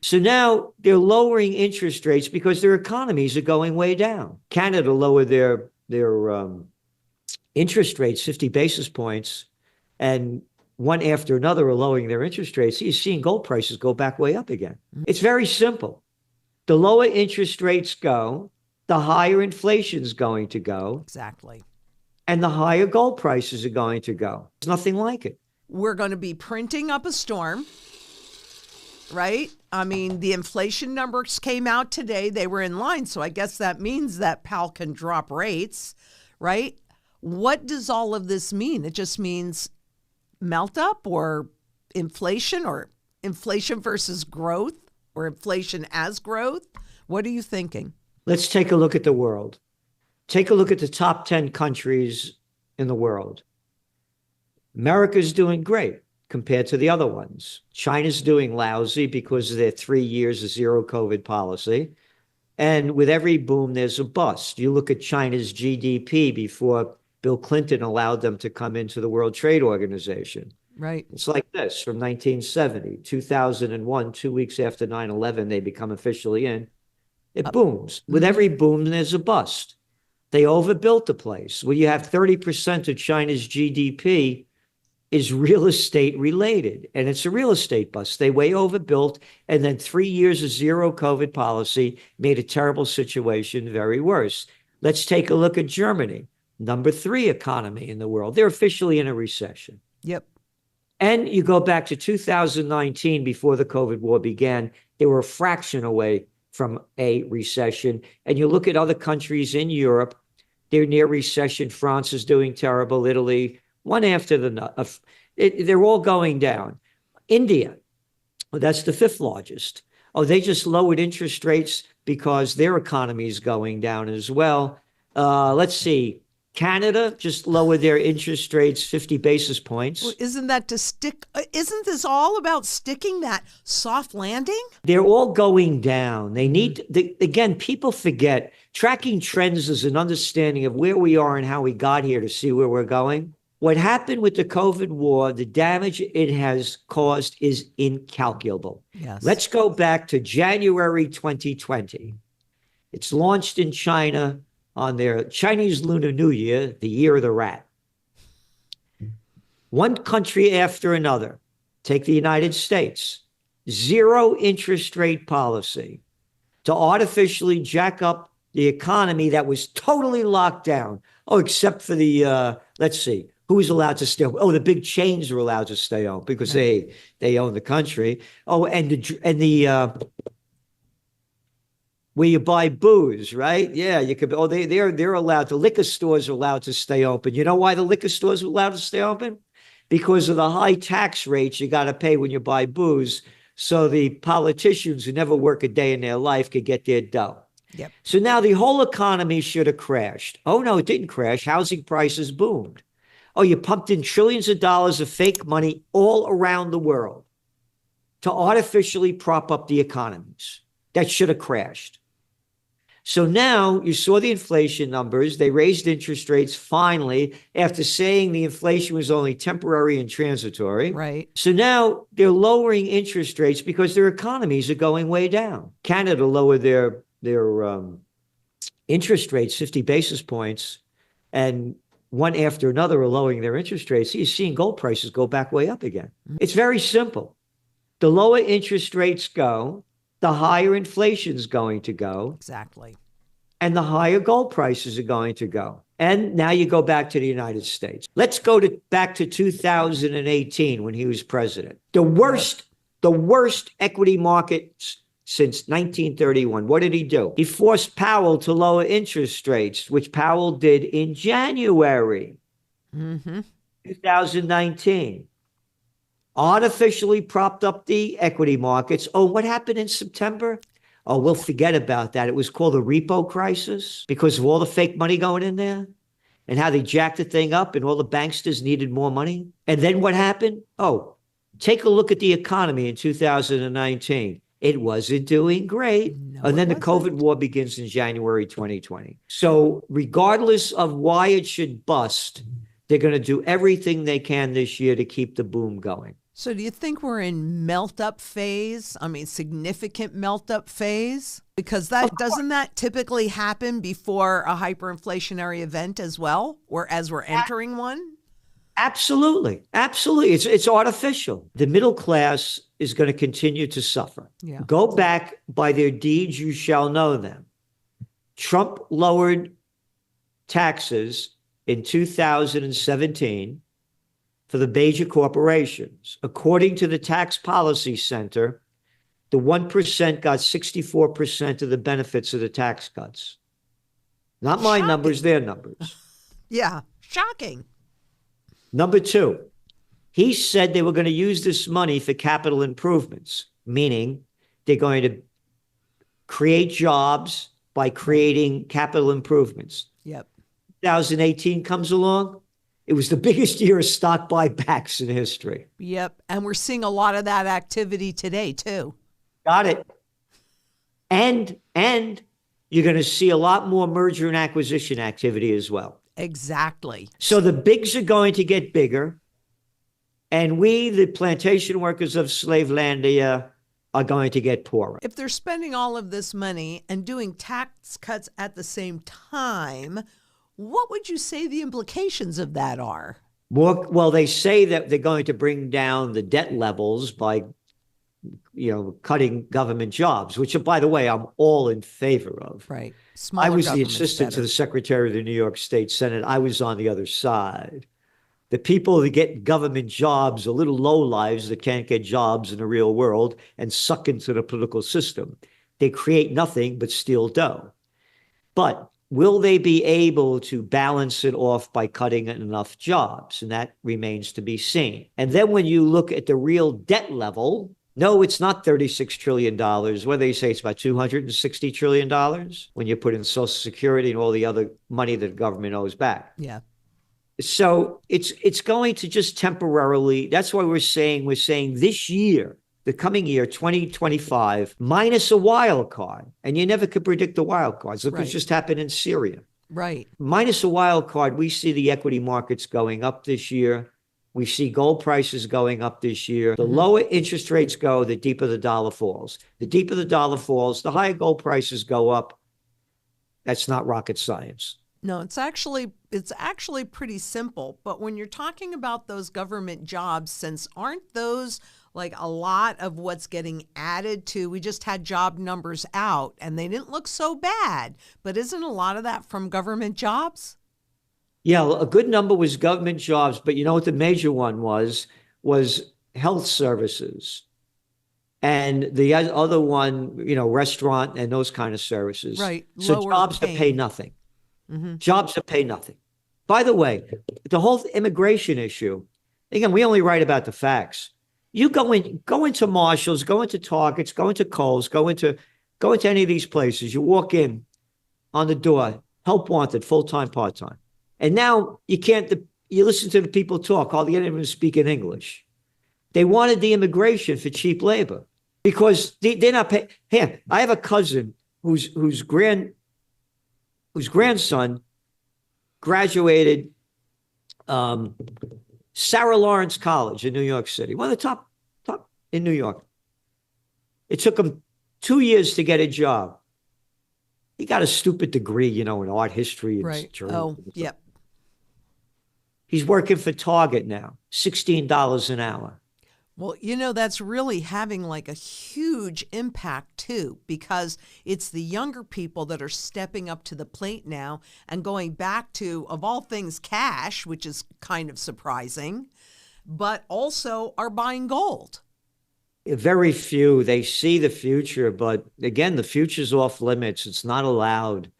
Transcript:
So now they're lowering interest rates because their economies are going way down. Canada lowered their interest rates 50 basis points, and one after another are lowering their interest rates. You're seeing gold prices go back way up again. It's very simple. The lower interest rates go, the higher inflation is going to go. Exactly. And the higher gold prices are going to go. There's nothing like it. We're going to be printing up a storm, right? I mean, the inflation numbers came out today. They were in line. So I guess that means that Powell can drop rates, right? What does all of this mean? It just means melt up or inflation versus growth or inflation as growth. What are you thinking? Let's take a look at the world. Take a look at the top 10 countries in the world. America's doing great compared to the other ones. China's doing lousy because of their 3 years of zero COVID policy. And with every boom, there's a bust. You look at China's GDP before Bill Clinton allowed them to come into the World Trade Organization. Right. It's like this from 1970, 2001, 2 weeks after 9/11, they become officially in. It booms. With every boom, there's a bust. They overbuilt the place. When you have 30% of China's GDP is real estate related, and it's a real estate bust. They way overbuilt, and then 3 years of zero COVID policy made a terrible situation very worse. Let's take a look at Germany, number 3 economy in the world. They're officially in a recession. Yep. And you go back to 2019, before the COVID war began, they were a fraction away from a recession. And you look at other countries in Europe, they're near recession. France is doing terrible. Italy, one after the they're all going down. India, well, that's the 5th largest. Oh, they just lowered interest rates because their economy is going down as well. Let's see. Canada just lowered their interest rates 50 basis points. Well, isn't this all about sticking that soft landing? They're all going down. They need, again, people forget tracking trends is an understanding of where we are and how we got here to see where we're going. What happened with the COVID war, the damage it has caused is incalculable. Yes. Let's go back to January 2020. It's launched in China on their Chinese Lunar New Year, the year of the rat. One country after another, take the United States, zero interest rate policy to artificially jack up the economy that was totally locked down. Oh, except for the, let's see, who was allowed to stay open? Oh, the big chains were allowed to stay open because they own the country. Oh, and the where you buy booze, right? Yeah, you could. Oh, they're allowed. The liquor stores are allowed to stay open. You know why the liquor stores are allowed to stay open? Because of the high tax rates you got to pay when you buy booze. So the politicians who never work a day in their life could get their dough. Yep. So now the whole economy should have crashed. Oh no, it didn't crash. Housing prices boomed. Oh, you pumped in trillions of dollars of fake money all around the world to artificially prop up the economies that should have crashed. So now you saw the inflation numbers. They raised interest rates finally after saying the inflation was only temporary and transitory. Right. So now they're lowering interest rates because their economies are going way down. Canada lowered their interest rates 50 basis points, and one after another are lowering their interest rates. You're seeing gold prices go back way up again. It's very simple. The lower interest rates go, the higher inflation is going to go. Exactly. And the higher gold prices are going to go. And now you go back to the United States. Let's go back to 2018 when he was president. The worst equity markets since 1931. What did he do? He forced Powell to lower interest rates, which Powell did in January 2019. Artificially propped up the equity markets. Oh, what happened in September? Oh, we'll forget about that. It was called the repo crisis because of all the fake money going in there and how they jacked the thing up and all the banksters needed more money. And then what happened? Oh, take a look at the economy in 2019. It wasn't doing great. No, and then the COVID war begins in January 2020. So regardless of why it should bust, they're going to do everything they can this year to keep the boom going. So do you think we're in melt-up phase? I mean, significant melt-up phase? Because that doesn't that typically happen before a hyperinflationary event as well, or as we're entering one? Absolutely. Absolutely. It's artificial. The middle class is going to continue to suffer. Yeah. Go back, by their deeds you shall know them. Trump lowered taxes in 2017 for the major corporations. According to the Tax Policy Center, the 1% got 64% of the benefits of the tax cuts. Not my numbers, their numbers. Yeah, shocking. Number two, he said they were going to use this money for capital improvements, meaning they're going to create jobs by creating capital improvements. Yep. 2018 comes along. It was the biggest year of stock buybacks in history. Yep. And we're seeing a lot of that activity today, too. Got it. And you're going to see a lot more merger and acquisition activity as well. Exactly. So the bigs are going to get bigger. And we, the plantation workers of Slavelandia, are going to get poorer. If they're spending all of this money and doing tax cuts at the same time, what would you say the implications of that are? Well, they say that they're going to bring down the debt levels by, cutting government jobs, which, by the way, I'm all in favor of. Right. I was the assistant to the Secretary of the New York State Senate. I was on the other side. The people that get government jobs are little lowlives that can't get jobs in the real world and suck into the political system. They create nothing but steal dough. But will they be able to balance it off by cutting enough jobs? And that remains to be seen. And then when you look at the real debt level, no, it's not $36 trillion. What do they say? It's about $260 trillion when you put in Social Security and all the other money that the government owes back. Yeah. So it's going to just temporarily, that's why we're saying this year, the coming year, 2025, minus a wild card. And you never could predict the wild cards. Look what's just happened in Syria. Right. Minus a wild card, we see the equity markets going up this year. We see gold prices going up this year. The lower interest rates go, the deeper the dollar falls. The deeper the dollar falls, the higher gold prices go up. That's not rocket science. No, it's actually pretty simple. But when you're talking about those government jobs, since aren't those like a lot of what's getting added to, we just had job numbers out and they didn't look so bad, but isn't a lot of that from government jobs? Yeah, a good number was government jobs, but you know what the major one was health services. And the other one, restaurant and those kind of services. Right. So jobs that pay nothing. Jobs that pay nothing. By the way, the whole immigration issue, again, we only write about the facts. You go into Marshalls, go into Targets, go into Kohl's, go into any of these places. You walk in on the door, help wanted, full-time, part-time. And now you listen to the people talk, hardly any of them speak in English. They wanted the immigration for cheap labor because they're not paying. Here, I have a cousin whose grandson graduated Sarah Lawrence College in New York City, one of the top in New York. It took him 2 years to get a job. He got a stupid degree, in art history. Right. Journalism. Yep. He's working for Target now, $16 an hour. Well, that's really having like a huge impact too, because it's the younger people that are stepping up to the plate now and going back to, of all things, cash, which is kind of surprising, but also are buying gold. Very few, they see the future, but again, the future's off limits. It's not allowed.